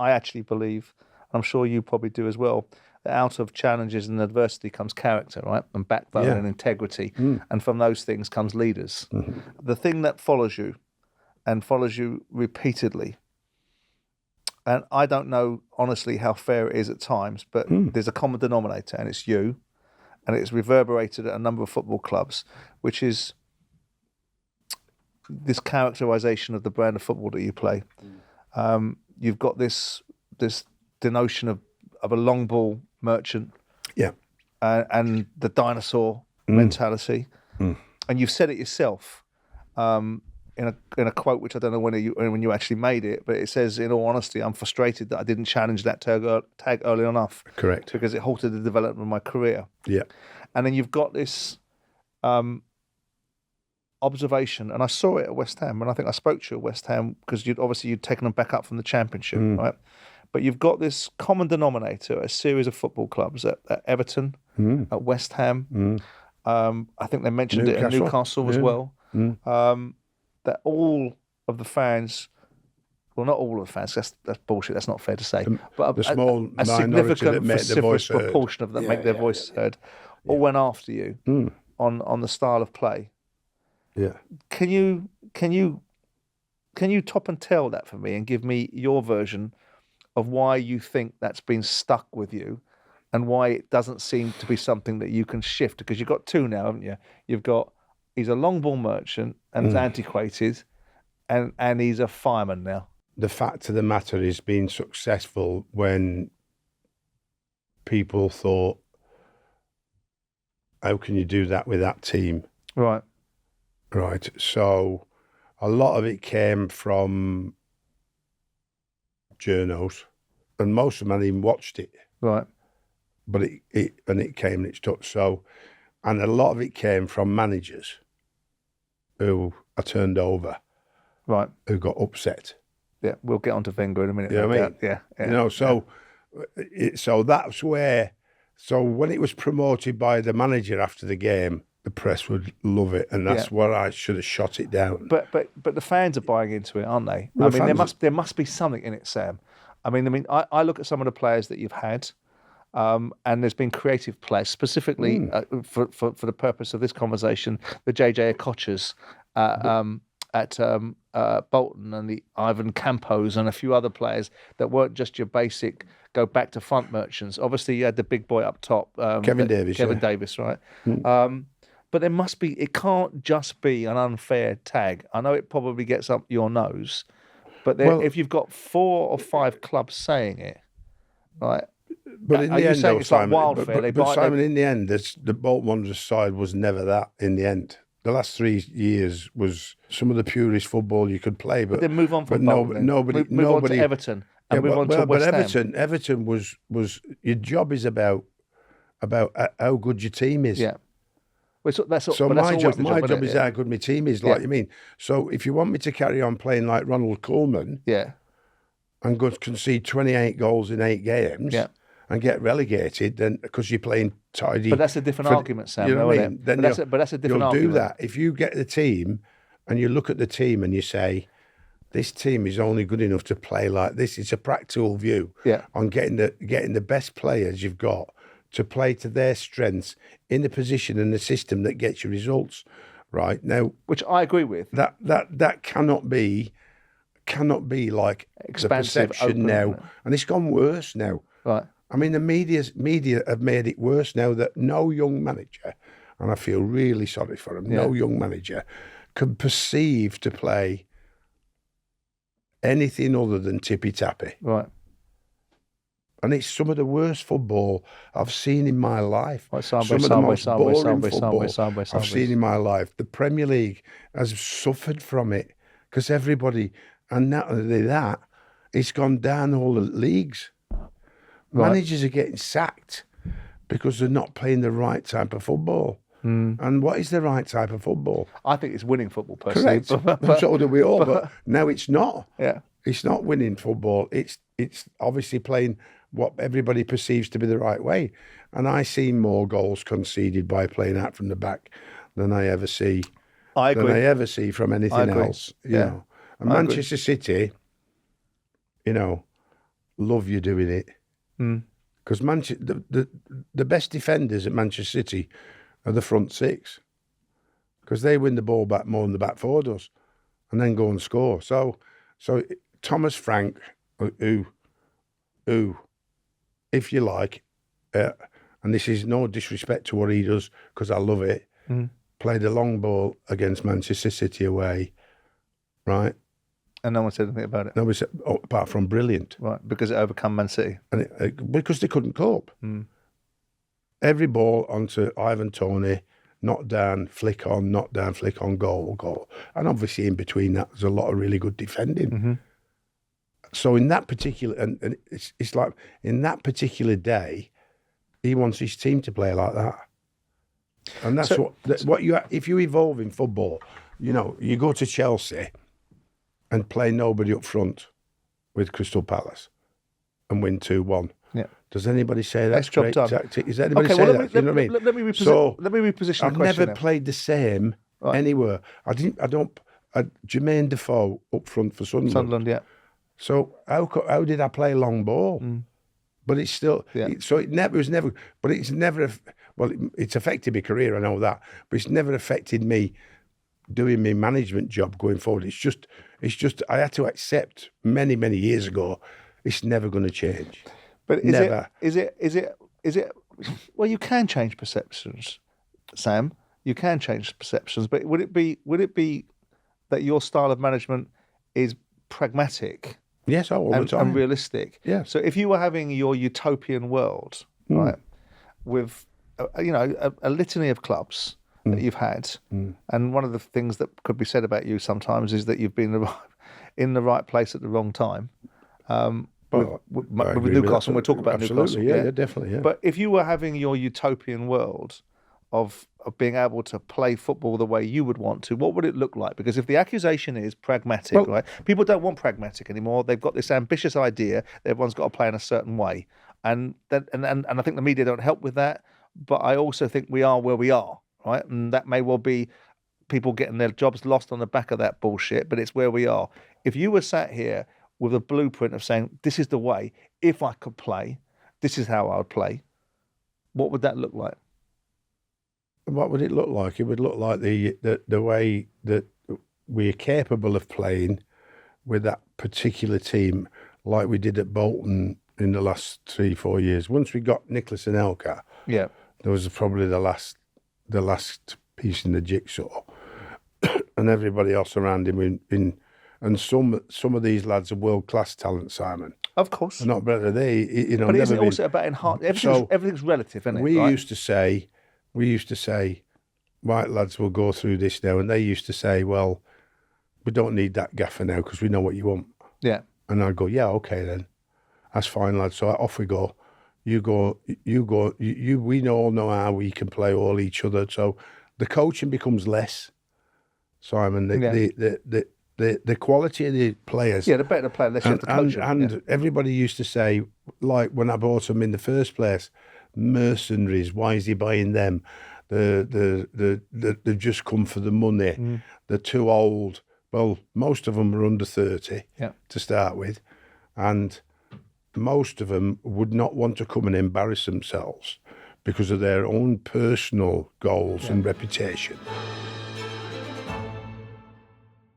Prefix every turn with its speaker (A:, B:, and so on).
A: I actually believe, I'm sure you probably do as well, that out of challenges and adversity comes character, right? And backbone and integrity. And from those things comes leaders. The thing that follows you and follows you repeatedly, and I don't know, honestly, how fair it is at times, but there's a common denominator, and it's you, and it's reverberated at a number of football clubs, which is this characterization of the brand of football that you play. You've got this denotion of a long ball merchant, and the dinosaur mentality, and you've said it yourself in a quote which I don't know when you actually made it, but it says, "In all honesty, I'm frustrated that I didn't challenge that tag early enough."
B: Correct.
A: Because it halted the development of my career. Yeah, and then you've got this observation, and I saw it at West Ham, and I think I spoke to you at West Ham because you'd taken them back up from the Championship, right? But you've got this common denominator, a series of football clubs at Everton, at West Ham. I think they mentioned it in Newcastle as well. That all of the fans, well, not all of the fans, that's bullshit, that's not fair to say, but a significant vociferous proportion of them make their voices heard, all went after you on the style of play. Yeah. Can you top and tail that for me and give me your version of why you think that's been stuck with you and why it doesn't seem to be something that you can shift? Because you've got two now, haven't you? You've got, he's a long ball merchant and is antiquated, and he's a fireman now.
B: The fact of the matter is being successful when people thought, how can you do that with that team? Right. Right. So a lot of it came from journos, and most of them hadn't even watched it. Right. But it came and it stuck. So, and a lot of it came from managers who I turned over. Right. Who got upset.
A: Yeah, we'll get on to Wenger in a minute.
B: You know what I mean?
A: Yeah.
B: You know, so that's where, so when it was promoted by the manager after the game, the press would love it, and that's where I should have shot it down.
A: But the fans are buying into it, aren't they? I mean, there must be something in it, Sam. I mean, I look at some of the players that you've had, and there's been creative players, specifically for the purpose of this conversation, the JJ Okochas at Bolton, and the Ivan Campos and a few other players that weren't just your basic go back to front merchants. Obviously, you had the big boy up top, Kevin Davis, right? But there must be, it can't just be an unfair tag. I know it probably gets up your nose, but if you've got 4 or 5 clubs saying it, right?
B: But in the end, though, Simon, Simon, in the end, the Bolton Wanderers side was never that in the end. The last 3 years was some of the purest football you could play. But
A: then move on from Bolton.
B: Nobody
A: move on to Everton and move on to West Ham.
B: Everton was your job is about how good your team is. Yeah.
A: So my
B: job is how good my team is, like you mean. So if you want me to carry on playing like Ronald Koeman, and go concede 28 goals in 8 games, and get relegated, then because you're playing tidy.
A: But that's a different argument, Sam. You know what I mean? But that's a different argument.
B: You'll do that if you get the team, and you look at the team and you say, this team is only good enough to play like this. It's a practical view on getting the best players you've got to play to their strengths in the position and the system that gets you results, right? Now,
A: which I agree with.
B: That cannot be like expansive, the perception now, and it's gone worse now. Right. I mean, the media have made it worse now that no young manager, and I feel really sorry for him, no young manager can perceive to play anything other than tippy tappy. Right. And it's some of the worst football I've seen in my life. Some of the most boring football I've seen in my life. The Premier League has suffered from it because everybody, and not only that, it's gone down all the leagues. Right. Managers are getting sacked because they're not playing the right type of football. And what is the right type of football?
A: I think it's winning football, personally.
B: Correct. So do we all, but now it's not. Yeah. It's not winning football. It's obviously playing what everybody perceives to be the right way. And I see more goals conceded by playing out from the back than I ever see. I agree. Than I ever see from anything else. You know. And Manchester City, you know, love you doing it. Because the best defenders at Manchester City are the front six, because they win the ball back more than the back four does, and then go and score. So Thomas Frank, who, if you like, and this is no disrespect to what he does, because I love it, played a long ball against Manchester City away, right?
A: And no one said anything about it?
B: Nobody said, apart from brilliant.
A: Right, because it overcome Man City?
B: And because they couldn't cope. Every ball onto Ivan Toney, knock down, flick on, knock down, flick on, goal. And obviously in between that, there's a lot of really good defending. So in that particular, and it's like, in that particular day, he wants his team to play like that. And that's what you, if you evolve in football, you know, you go to Chelsea and play nobody up front with Crystal Palace and win 2-1.
A: Yeah.
B: Does anybody say that's great tactic? Does anybody say that?
A: You know what I mean? Let me reposition the question.
B: I've never played the same anywhere. Jermaine Defoe up front for Sunderland.
A: Sunderland, yeah.
B: So how did I play long ball? But it's still, so it was never, but it's never, well, it's affected my career, I know that, but it's never affected me doing my management job going forward. It's just, I had to accept many, many years ago, it's never going to change.
A: But is it, well, you can change perceptions, Sam. You can change perceptions, but would it be that your style of management is pragmatic?
B: Yes, all the time.
A: And realistic.
B: Yeah.
A: So if you were having your utopian world, right, with a litany of clubs that you've had, and one of the things that could be said about you sometimes is that you've been in the right place at the wrong time. With Newcastle, and we'll talk about
B: Newcastle. Yeah, definitely. Yeah.
A: But if you were having your utopian world of being able to play football the way you would want to, what would it look like? Because if the accusation is pragmatic, right? People don't want pragmatic anymore. They've got this ambitious idea that everyone's got to play in a certain way. And I think the media don't help with that. But I also think we are where we are, right? And that may well be people getting their jobs lost on the back of that bullshit, but it's where we are. If you were sat here with a blueprint of saying, this is the way, if I could play, this is how I would play, what would that look like?
B: What would it look like? It would look like the way that we're capable of playing with that particular team, like we did at Bolton in the last 3-4 years. Once we got Nicholas and Elka, there was probably the last piece in the jigsaw, and everybody else around him and some of these lads are world class talent, Simon.
A: Of course,
B: they're not better.
A: But isn't it also about enhancing? Everything's relative, isn't it?
B: We used to say, white lads will go through this now, and they used to say, well, we don't need that gaffer now because we know what you want. Yeah. And I'd go, yeah, okay then, that's fine, lads. So off we go. You go. We all know how we can play all each other. So the coaching becomes less, Simon. The quality of the players.
A: Yeah, the better the player, less you have to coach them.
B: And everybody used to say, like when I bought them in the first place, mercenaries, why is he buying them? They've just come for the money. They're too old. Well, most of them are under 30 to start with. And most of them would not want to come and embarrass themselves because of their own personal goals and reputation.